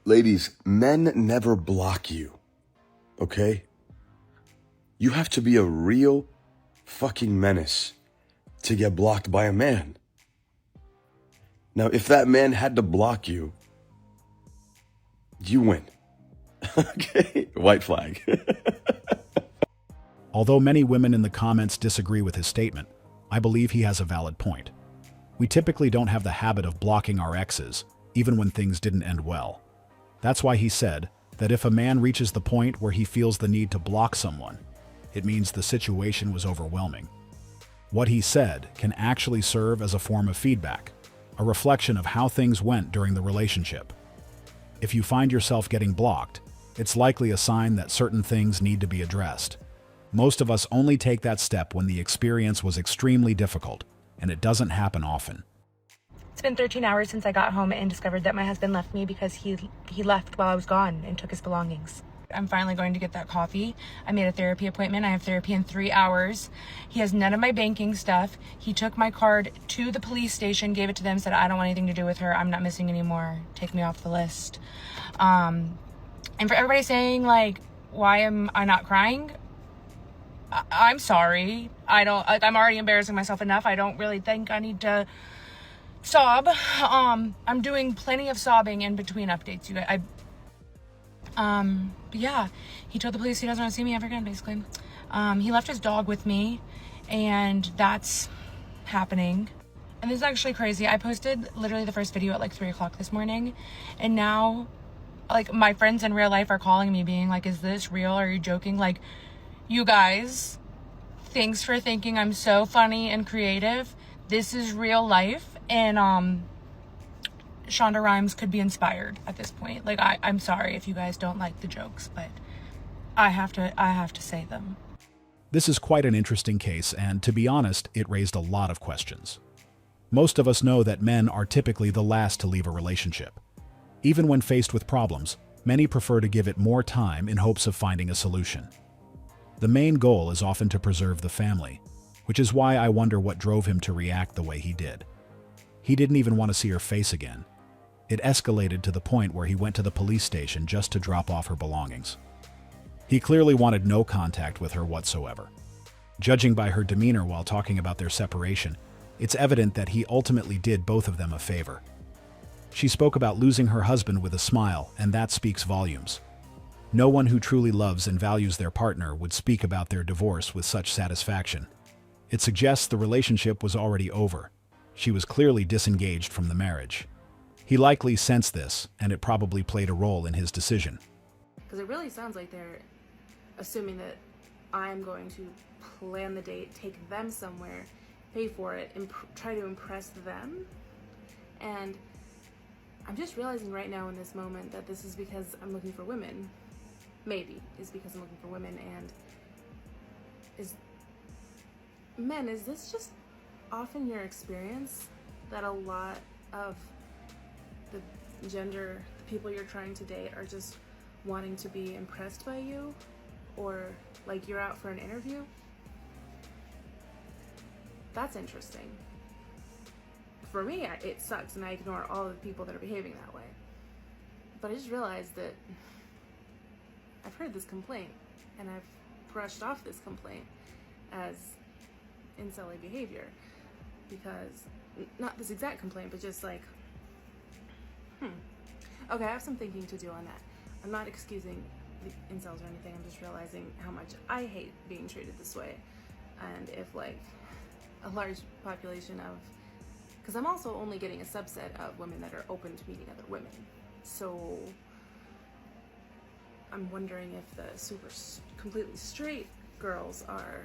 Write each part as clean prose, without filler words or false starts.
Ladies, men never block you, okay? You have to be a real fucking menace to get blocked by a man. Now, if that man had to block you, you win. Okay? White flag. Although many women in the comments disagree with his statement, I believe he has a valid point. We typically don't have the habit of blocking our exes, even when things didn't end well. That's why he said that if a man reaches the point where he feels the need to block someone, it means the situation was overwhelming. What he said can actually serve as a form of feedback, a reflection of how things went during the relationship. If you find yourself getting blocked, it's likely a sign that certain things need to be addressed. Most of us only take that step when the experience was extremely difficult, and it doesn't happen often. It's been 13 hours since I got home and discovered that my husband left me because he left while I was gone and took his belongings. I'm finally going to get that coffee. I made a therapy appointment. I have therapy in 3 hours. He has none of my banking stuff. He took my card to the police station, gave it to them, said, I don't want anything to do with her. I'm not missing anymore. Take me off the list. And for everybody saying, like, why am I not crying? I'm sorry. I'm already embarrassing myself enough. I don't really think I need to sob. I'm doing plenty of sobbing in between updates, you guys. But yeah, he told the police he doesn't want to see me ever again, basically. He left his dog with me, and that's happening. And this is actually crazy. I posted literally the first video at like 3 o'clock this morning, and now, like, my friends in real life are calling me being like, is this real? Are you joking? Like, you guys, thanks for thinking I'm so funny and creative. This is real life, and Shonda Rhimes could be inspired at this point. Like, I'm sorry if you guys don't like the jokes, but I have to say them. This is quite an interesting case, and to be honest, it raised a lot of questions. Most of us know that men are typically the last to leave a relationship. Even when faced with problems, many prefer to give it more time in hopes of finding a solution. The main goal is often to preserve the family, which is why I wonder what drove him to react the way he did. He didn't even want to see her face again. It escalated to the point where he went to the police station just to drop off her belongings. He clearly wanted no contact with her whatsoever. Judging by her demeanor while talking about their separation, it's evident that he ultimately did both of them a favor. She spoke about losing her husband with a smile, and that speaks volumes. No one who truly loves and values their partner would speak about their divorce with such satisfaction. It suggests the relationship was already over. She was clearly disengaged from the marriage. He likely sensed this, and it probably played a role in his decision. Because it really sounds like they're assuming that I'm going to plan the date, take them somewhere, pay for it, and try to impress them. And I'm just realizing right now in this moment that this is because I'm looking for women. Maybe is because I'm looking for women. And is this just often your experience that a lot of the people you're trying to date are just wanting to be impressed by you, or like you're out for an interview? That's interesting. For me, it sucks, and I ignore all of the people that are behaving that way. But I just realized that I've heard this complaint, and I've brushed off this complaint as incel behavior, because not this exact complaint, but just like, okay, I have some thinking to do on that. I'm not excusing the incels or anything. I'm just realizing how much I hate being treated this way, and if like a large population of, because I'm also only getting a subset of women that are open to meeting other women, so I'm wondering if the completely straight girls are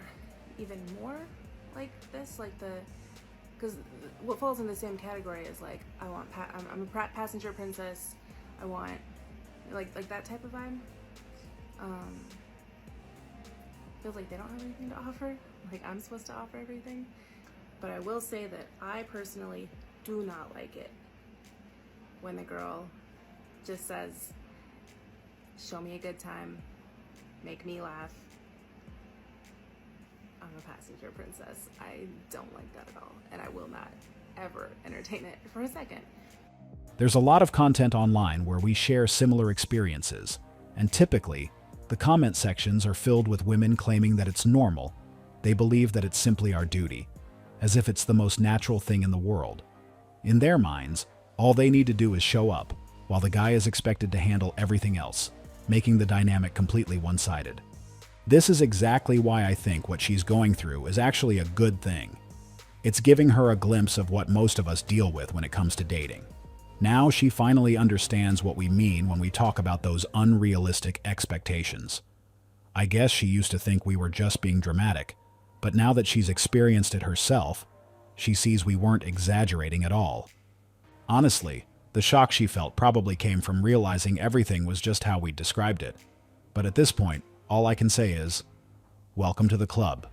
even more like this, like because what falls in the same category is like, I'm a passenger princess. I want like that type of vibe. Feels like they don't have anything to offer. Like I'm supposed to offer everything. But I will say that I personally do not like it when the girl just says, show me a good time, make me laugh. I'm a passenger princess. I don't like that at all, and I will not ever entertain it for a second. There's a lot of content online where we share similar experiences, and typically, the comment sections are filled with women claiming that it's normal. They believe that it's simply our duty, as if it's the most natural thing in the world. In their minds, all they need to do is show up, while the guy is expected to handle everything else, making the dynamic completely one-sided. This is exactly why I think what she's going through is actually a good thing. It's giving her a glimpse of what most of us deal with when it comes to dating. Now she finally understands what we mean when we talk about those unrealistic expectations. I guess she used to think we were just being dramatic, but now that she's experienced it herself, she sees we weren't exaggerating at all. Honestly, the shock she felt probably came from realizing everything was just how we described it. But at this point, all I can say is, welcome to the club.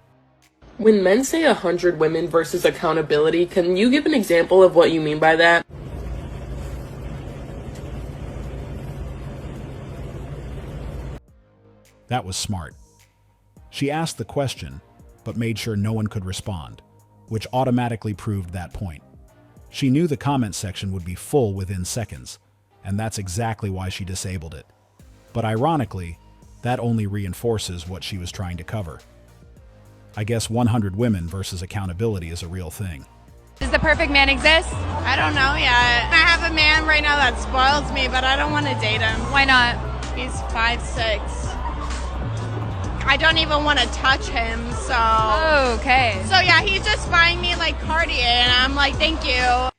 When men say 100 women versus accountability, can you give an example of what you mean by that? That was smart. She asked the question, but made sure no one could respond, which automatically proved that point. She knew the comment section would be full within seconds, and that's exactly why she disabled it. But ironically, that only reinforces what she was trying to cover. I guess 100 women versus accountability is a real thing. Does the perfect man exist? I don't know yet. I have a man right now that spoils me, but I don't want to date him. Why not? He's 5'6". I don't even want to touch him, so... Oh, okay. So yeah, he's just buying me like Cartier, and I'm like, thank you.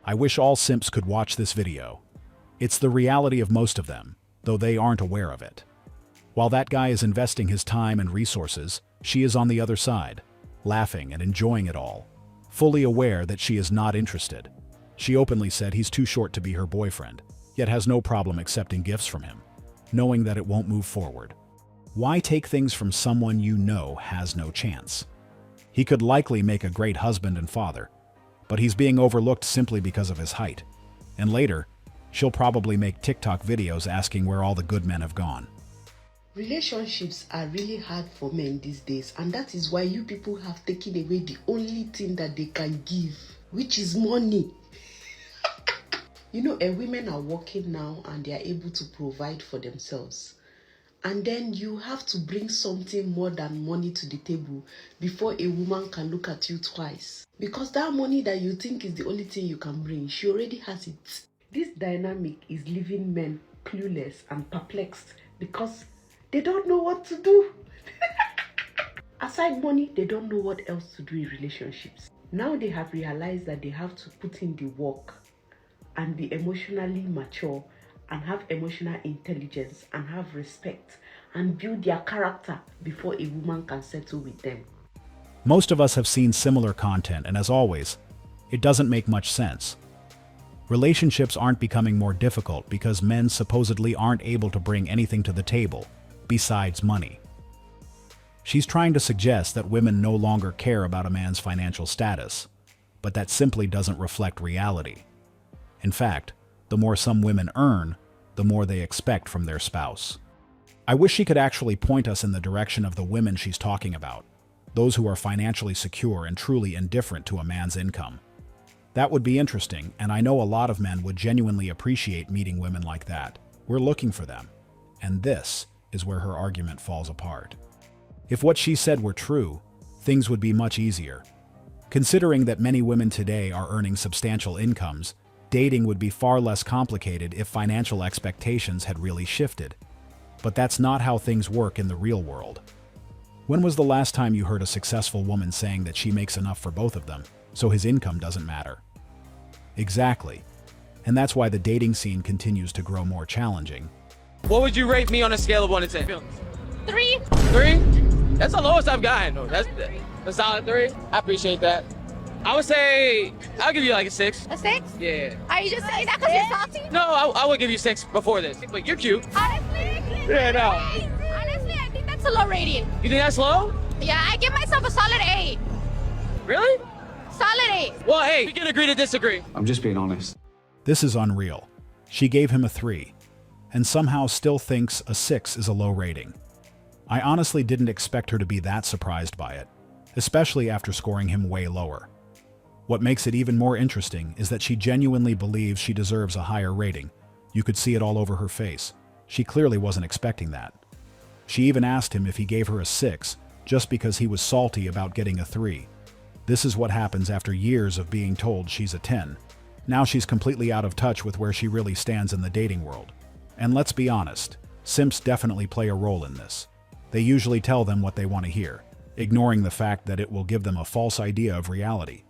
I wish all simps could watch this video. It's the reality of most of them, though they aren't aware of it. While that guy is investing his time and resources, she is on the other side, laughing and enjoying it all, fully aware that she is not interested. She openly said he's too short to be her boyfriend, yet has no problem accepting gifts from him, knowing that it won't move forward. Why take things from someone you know has no chance? He could likely make a great husband and father, but he's being overlooked simply because of his height. And later, she'll probably make TikTok videos asking where all the good men have gone. Relationships are really hard for men these days, and that is why you people have taken away the only thing that they can give, which is money. Women are working now and they are able to provide for themselves. And then you have to bring something more than money to the table before a woman can look at you twice. Because that money that you think is the only thing you can bring, she already has it. This dynamic is leaving men clueless and perplexed because they don't know what to do. Aside money, they don't know what else to do in relationships. Now they have realized that they have to put in the work and be emotionally mature and have emotional intelligence and have respect and build their character before a woman can settle with them. Most of us have seen similar content, and as always, it doesn't make much sense. Relationships aren't becoming more difficult because men supposedly aren't able to bring anything to the table besides money. She's trying to suggest that women no longer care about a man's financial status, but that simply doesn't reflect reality. In fact, the more some women earn, the more they expect from their spouse. I wish she could actually point us in the direction of the women she's talking about, those who are financially secure and truly indifferent to a man's income. That would be interesting, and I know a lot of men would genuinely appreciate meeting women like that. We're looking for them. And this is where her argument falls apart. If what she said were true, things would be much easier. Considering that many women today are earning substantial incomes, dating would be far less complicated if financial expectations had really shifted. But that's not how things work in the real world. When was the last time you heard a successful woman saying that she makes enough for both of them, so his income doesn't matter? Exactly. And that's why the dating scene continues to grow more challenging. What would you rate me on a scale of 1 to 10? 3. 3? That's the lowest I've gotten. That's a solid 3. I appreciate that. I would say, I'll give you like a 6. A 6? Yeah. Are you just saying that because you're salty? No, I would give you 6 before this. But you're cute. Honestly? Yeah, no. Honestly, I think that's a low rating. You think that's low? Yeah, I give myself a solid 8. Really? Solid 8. Well, hey, we can agree to disagree. I'm just being honest. This is unreal. She gave him a 3, and somehow still thinks a 6 is a low rating. I honestly didn't expect her to be that surprised by it, especially after scoring him way lower. What makes it even more interesting is that she genuinely believes she deserves a higher rating. You could see it all over her face. She clearly wasn't expecting that. She even asked him if he gave her a 6, just because he was salty about getting a 3. This is what happens after years of being told she's a 10. Now she's completely out of touch with where she really stands in the dating world. And let's be honest, simps definitely play a role in this. They usually tell them what they want to hear, ignoring the fact that it will give them a false idea of reality.